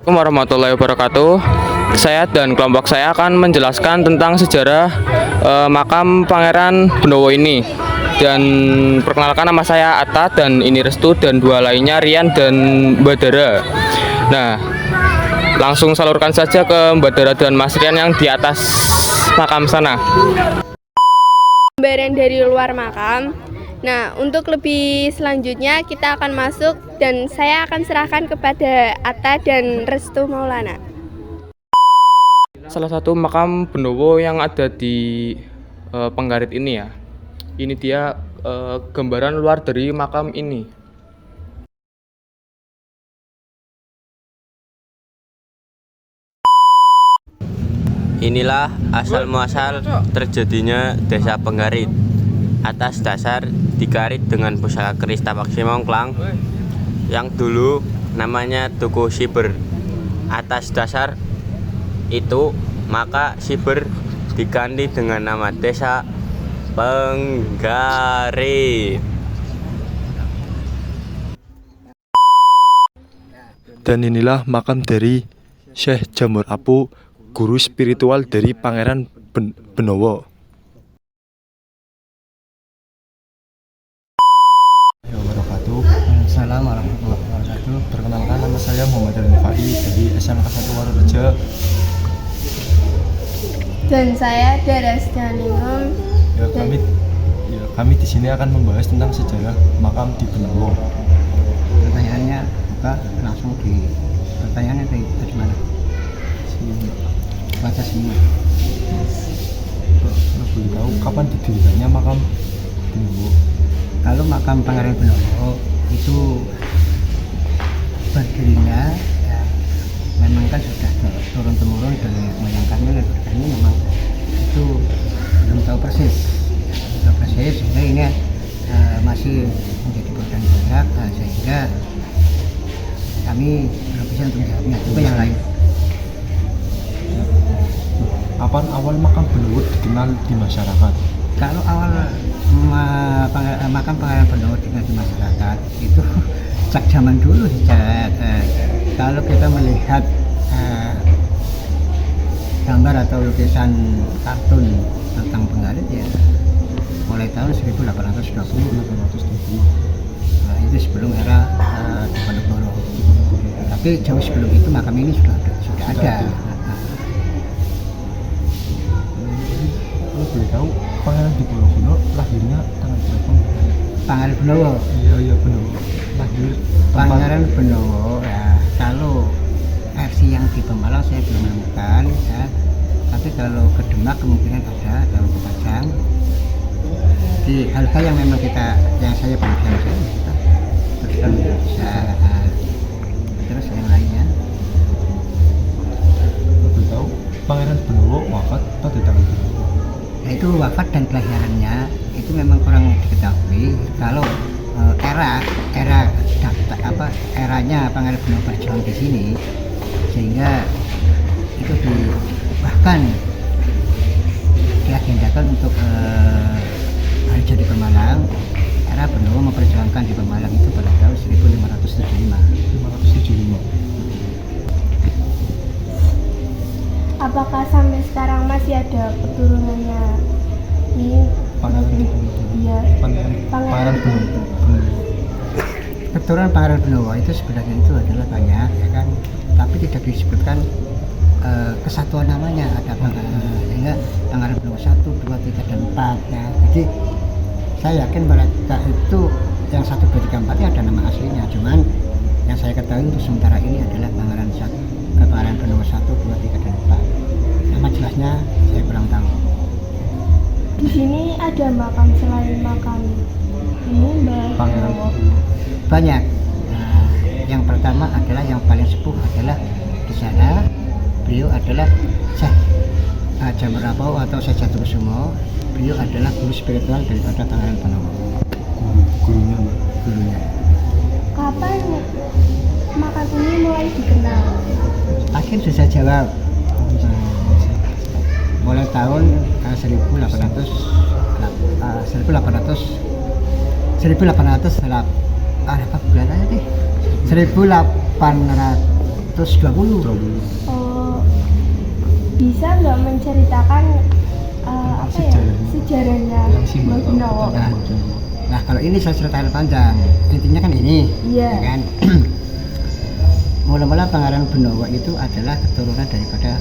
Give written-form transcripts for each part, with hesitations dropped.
Assalamualaikum warahmatullahi wabarakatuh. Saya dan kelompok saya akan menjelaskan tentang sejarah makam Pangeran Benowo ini. Dan perkenalkan, nama saya Atta dan ini Restu dan dua lainnya Rian dan Badara. Nah, langsung salurkan saja ke Badara dan Mas Rian yang di atas makam sana. Gambaran dari luar makam. Nah, untuk lebih selanjutnya kita akan masuk dan saya akan serahkan kepada Atta dan Restu Maulana. Salah satu makam Benowo yang ada di Penggarit ini ya. Ini dia gambaran luar dari makam ini. Inilah asal muasal terjadinya Desa Penggarit. Atas dasar dikarit dengan pusaka keris tapak simongklang yang dulu namanya Tuku Siber. Atas dasar itu maka Siber diganti dengan nama Desa Penggarit. Dan inilah makam dari Syekh Jamur Apu, guru spiritual dari Pangeran Benowo. Assalamualaikum warahmatullahi wabarakatuh. Perkenalkan, nama saya Muhammad Al-Nifai dari SMK 1 Warurejo. Dan saya Daras Daningum. Kami di sini akan membahas tentang sejarah makam di Benowo. Pertanyaannya buka langsung di pertanyaannya dari mana? Baca semua. Kalau boleh tahu kapan didirikannya makam Benowo? Kalau makam Pangeran Benowo itu berdirinya ya, memang kan sudah turun temurun dari moyang kami, kami memang itu belum tahu persis sehingga ini masih menjadi korban banyak, sehingga kami belum bisa untuk menjawabnya. Itu yang lain. Kapan awal makam Benowo dikenal di masyarakat? Kalau awal makam Pangeran Benowo dikenal di masyarakat itu sejak zaman dulu, kalau kita melihat gambar atau lukisan kartun tentang Penggarit ya mulai tahun 1820. Nah, itu sebelum era Diponegoro. Tapi jauh sebelum itu makam ini sudah ada. Kalau boleh tahu Pangeran Diponegoro lahirnya tanggal berapa? Pangeran Benowo. Iya Benowo. Lahir Pangeran Benowo ya, kalau versi yang di Pemalang saya belum menemukan ya. Tapi kalau ke Demak kemungkinan ada, kalau ke Pajang. Di hal-hal yang memang yang saya belum bisa terus yang lainnya. Kalau boleh tahu Pangeran Benowo wafat pada tanggal berapa? Nah, itu wafat dan kelahirannya itu memang kurang diketahui. Kalau eranya Pangeran Benowo berjuang di sini, sehingga itu bahkan diagendakan untuk hari jadi Pemalang. Era Benowo memperjuangkan di Pemalang itu pada tahun 1575. 575. Apakah sampai sekarang masih ada keturunannya ini? Pangeran Benowo. Iya. Pangeran Benowo. Keturunan Pangeran Benowo itu sebenarnya itu adalah banyak ya kan, tapi tidak disebutkan kesatuan namanya. Ada sehingga Pangeran Benowo 1, 2, 3, dan 4 ya. Jadi saya yakin mereka itu yang 1, 2, 3, 4 ada nama aslinya, cuman yang saya ketahui untuk sementara ini adalah Pangeran Benowo 1, 2, 3, dan 4. Nama jelasnya saya kurang tahu. Di sini ada makam selain makam ini Mbak Benowo. Banyak. Nah, yang pertama adalah yang paling sepuh adalah di sana. Beliau adalah Syekh Jamur Apu atau Syekh Jatukusumo. Beliau adalah guru spiritual daripada Pangeran Benowo. Gurunya Mbak. Gurunya. Kapan makam ini mulai dikenal? Akhir sudah jawab. Mulai tahun 1800 berapa bulan aja deh. 1800 120. Oh, bisa nggak menceritakan apa ya sejarahnya Mbah Gunawan? Nah, kalau ini saya ceritakan panjang. Intinya kan ini, Iya. ya kan? Mula-mula Pangeran Benawa itu adalah keturunan daripada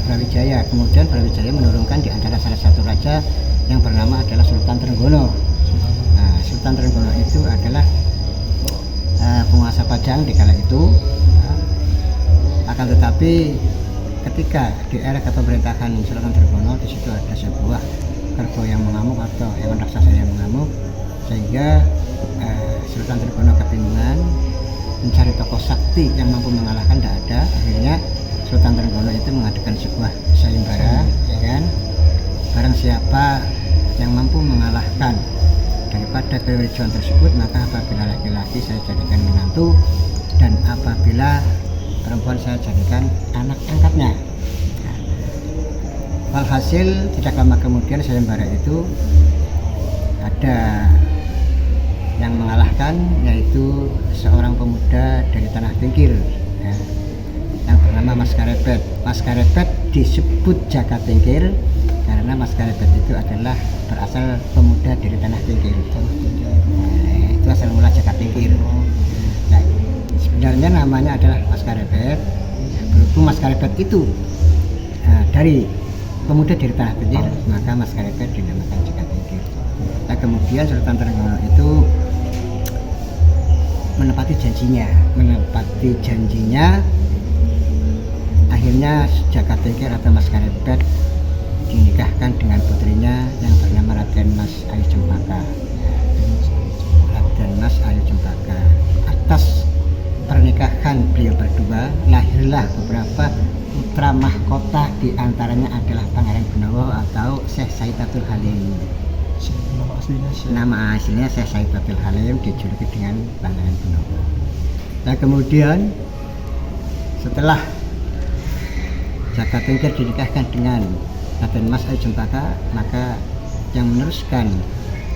Brawijaya. Kemudian Brawijaya menurunkan di antara salah satu raja yang bernama adalah Sultan Trenggono. Nah, Sultan Trenggono itu adalah penguasa Pajang di kala itu. Akan tetapi ketika di era kepemerintahan Sultan Trenggono, di situ ada sebuah kerbau yang mengamuk atau hewan raksasa yang mengamuk, sehingga Sultan Trenggono kebingungan mencari tokoh sakti yang mampu mengalahkan, tidak ada. Akhirnya Sultan Trenggono itu mengadakan sebuah sayembara, ya kan? Barang siapa yang mampu mengalahkan daripada kericuhan tersebut, maka apabila laki-laki saya jadikan menantu, dan apabila perempuan saya jadikan anak angkatnya. Walhasil tidak lama kemudian sayembara itu ada yang mengalahkan, yaitu seorang pemuda dari Tanah Tingkir, ya, yang bernama Mas Karepet. Mas Karepet disebut Jaka Tingkir karena Mas Karepet itu adalah berasal pemuda dari Tanah Tingkir. Nah, itu asal mula Jaka Tingkir. Nah, sebenarnya namanya adalah Mas Karepet. Berhubung Mas Karepet itu dari pemuda dari Tanah Tingkir, maka Mas Karepet dinamakan Jaka Tingkir. Nah, kemudian Sultan Trenggono itu menepati janjinya, akhirnya Jaka Tingkir atau Mas Karepet dinikahkan dengan putrinya yang bernama Raden Mas Ayu Cempaka. Raden Mas Ayu Cempaka. Atas pernikahan beliau berdua lahirlah beberapa putra mahkota, di antaranya adalah Pangeran Benawa atau Syekh Saitatul Halim. Nama aslinya Syekh Saitatul Halim, dijuluki dengan Pangeran Benawa. Nah, kemudian setelah Jaka Tingkir dinikahkan dengan Raden Mas Ayu Cempaka, maka yang meneruskan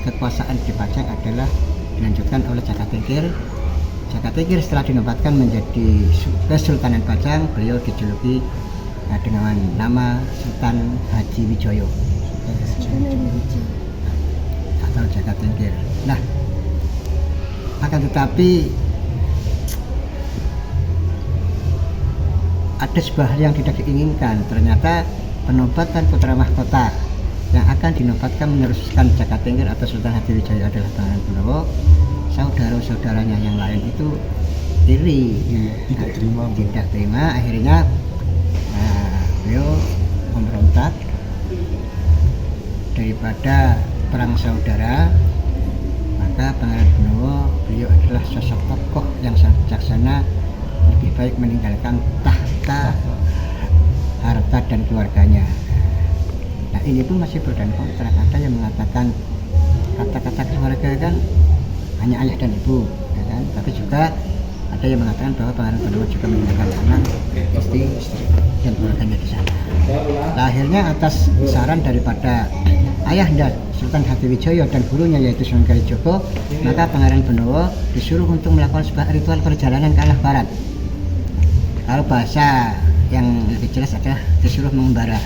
kekuasaan di Pajang adalah dilanjutkan oleh Jaka Tingkir. Jaka Tingkir setelah dinobatkan menjadi Kesultanan Pajang, beliau dijuluki dengan nama Sultan Haji Wijoyo atau Jaka Tingkir. Nah, akan tetapi ada sebuah hal yang tidak diinginkan. Ternyata penobatan putra mahkota yang akan dinobatkan meneruskan Jaka Tingkir atau Sultan Haji Wijoyo adalah Pangeran Benawa. Saudara-saudaranya yang lain itu iri, tidak terima. Akhirnya beliau memberontak. Daripada perang saudara, maka Pangeran Benawa, beliau adalah sosok tokoh yang sangat bijaksana, lebih baik meninggalkan tahta, harta dan keluarganya. Nah, ini pun masih pro dan kontra. Ada yang mengatakan kata-kata keluarga kan hanya ayah dan ibu, ya kan? Tapi juga ada yang mengatakan bahwa Pangeran Benawa juga meninggalkan anak, istri dan keluarganya di sana. Nah, akhirnya atas saran daripada ayahanda Sultan Hatiwijoyo dan gurunya yaitu Sunan Kalijogo, maka Pangeran Benawa disuruh untuk melakukan sebuah ritual perjalanan ke arah barat. Kalau bahasa yang lebih jelas adalah disuruh mengembara.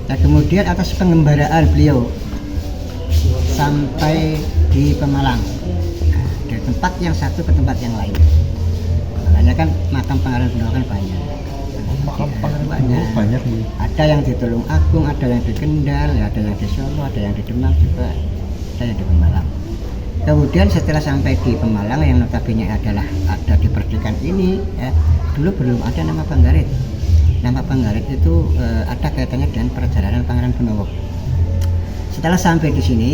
Dan kemudian atas pengembaraan beliau sampai di Pemalang, dari tempat yang satu ke tempat yang lain. Makanya kan makam Pangeran Benawa kan banyak. Banyak. Ada yang di Tulung Agung, ada yang di Kendal, ada yang di Solo, ada yang di Demak juga, ada yang di Pemalang. Kemudian setelah sampai di Pemalang yang notabene adalah ada di Perdikan ini, ya, dulu belum ada nama Panggarit. Nama Panggarit itu ada kaitannya dengan perjalanan Pangeran Benawa. Setelah sampai di sini,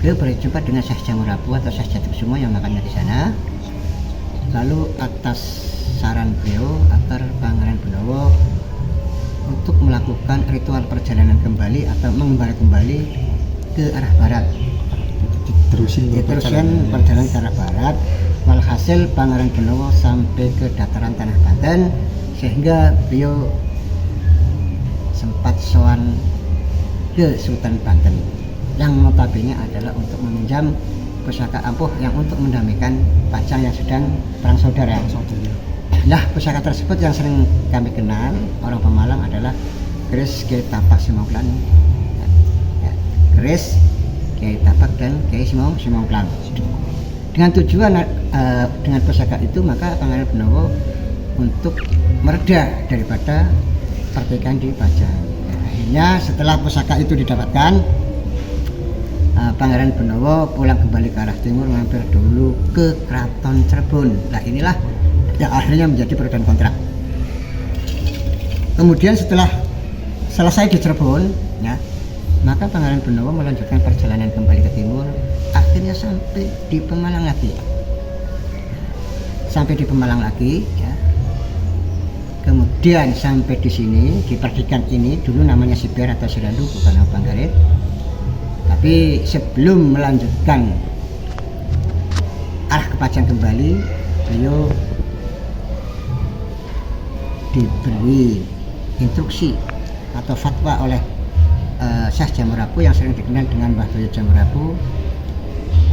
beliau berjumpa dengan Syekh Jamurapu atau Syekh Jatukusumo yang makannya di sana. Lalu atas saran beliau agar Pangeran Benawa untuk melakukan ritual perjalanan kembali atau mengembara kembali ke arah barat. Diteruskan perjalanan ke arah barat. Walhasil Pangeran Benawa sampai ke dataran Tanah Banten, sehingga beliau sempat sowan ke Sultan Banten yang notabene adalah untuk meminjam pusaka ampuh yang untuk mendamaikan Pajang yang sedang perang saudara. Nah, pusaka tersebut yang sering kami kenal orang Pemalang adalah keris Kiai Tapak Simongklan. Ya, keris Kiai Tapak dan Kiai Simongklan. Dengan tujuan dengan pusaka itu maka Pangeran Benowo untuk mereda daripada pertikaian di Pajang. Ya, akhirnya setelah pusaka itu didapatkan, Pangeran Benowo pulang kembali ke arah timur, mampir dulu ke Keraton Cirebon. Nah inilah yang akhirnya menjadi pro dan kontra. Kemudian setelah selesai di Cirebon, ya, maka Pangeran Benowo melanjutkan perjalanan kembali ke timur, akhirnya sampai di Pemalang lagi. Sampai di Pemalang lagi, ya. Kemudian sampai di sini di perdikan ini dulu namanya Siber atau Sirandu, bukan Panggarit. Tapi sebelum melanjutkan arah ke Pajang kembali, beliau diberi instruksi atau fatwa oleh Syekh Jamurapu yang sering dikenal dengan Mbah Doyo Jamurapu,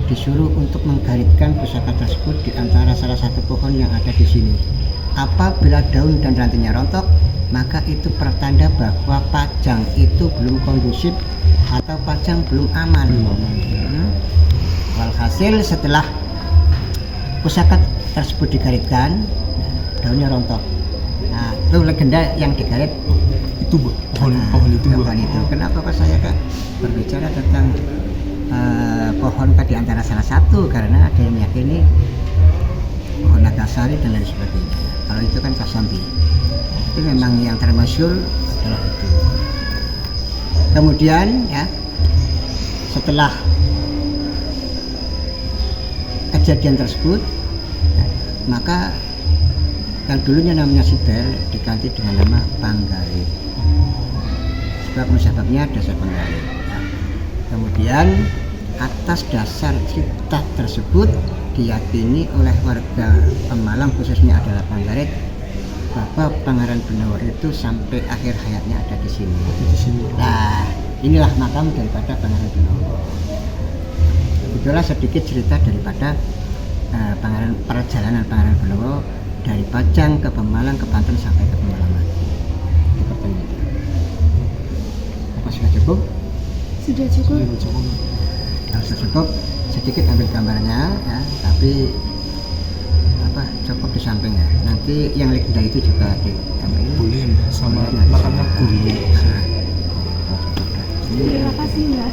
disuruh untuk menggaritkan pusaka tersebut di antara salah satu pohon yang ada di sini. Apabila daun dan rantingnya rontok, maka itu pertanda bahwa Pajang itu belum kondusif atau Pajang belum aman. Walhasil setelah pusaka tersebut digaritkan, daunnya rontok. Nah, itu legenda yang digarit Itu pohon itu. pohon itu. Kenapa Pak saya kan berbicara tentang pohon di antara salah satu, karena ada yang meyakini pohon nagasari dan lain sebagainya. Kalau itu kan kasambi. Itu memang yang termasyhur adalah itu. Kemudian ya setelah kejadian tersebut, ya, maka yang dulunya namanya Siber diganti dengan nama Panggarit. Sebab musababnya dasar Panggarit. Ya. Kemudian atas dasar cerita tersebut diyakini oleh warga Pemalang khususnya adalah Panggarit bahwa Pangeran Benowo itu sampai akhir hayatnya ada di sini. Nah, inilah makam daripada Pangeran Benowo. Itulah sedikit cerita daripada perjalanan Pangeran Benowo dari Pajang ke Pemalang, ke Banten sampai ke Pemalang lagi. Seperti itu. Apa sudah cukup? Sudah cukup. Kalau sudah cukup, sedikit ambil gambarnya ya, tapi cukup di sampingnya. Nanti yang legenda itu juga diambil. Boleh sama Boleh, makannya sama. gurih. Terima kasih Mbak.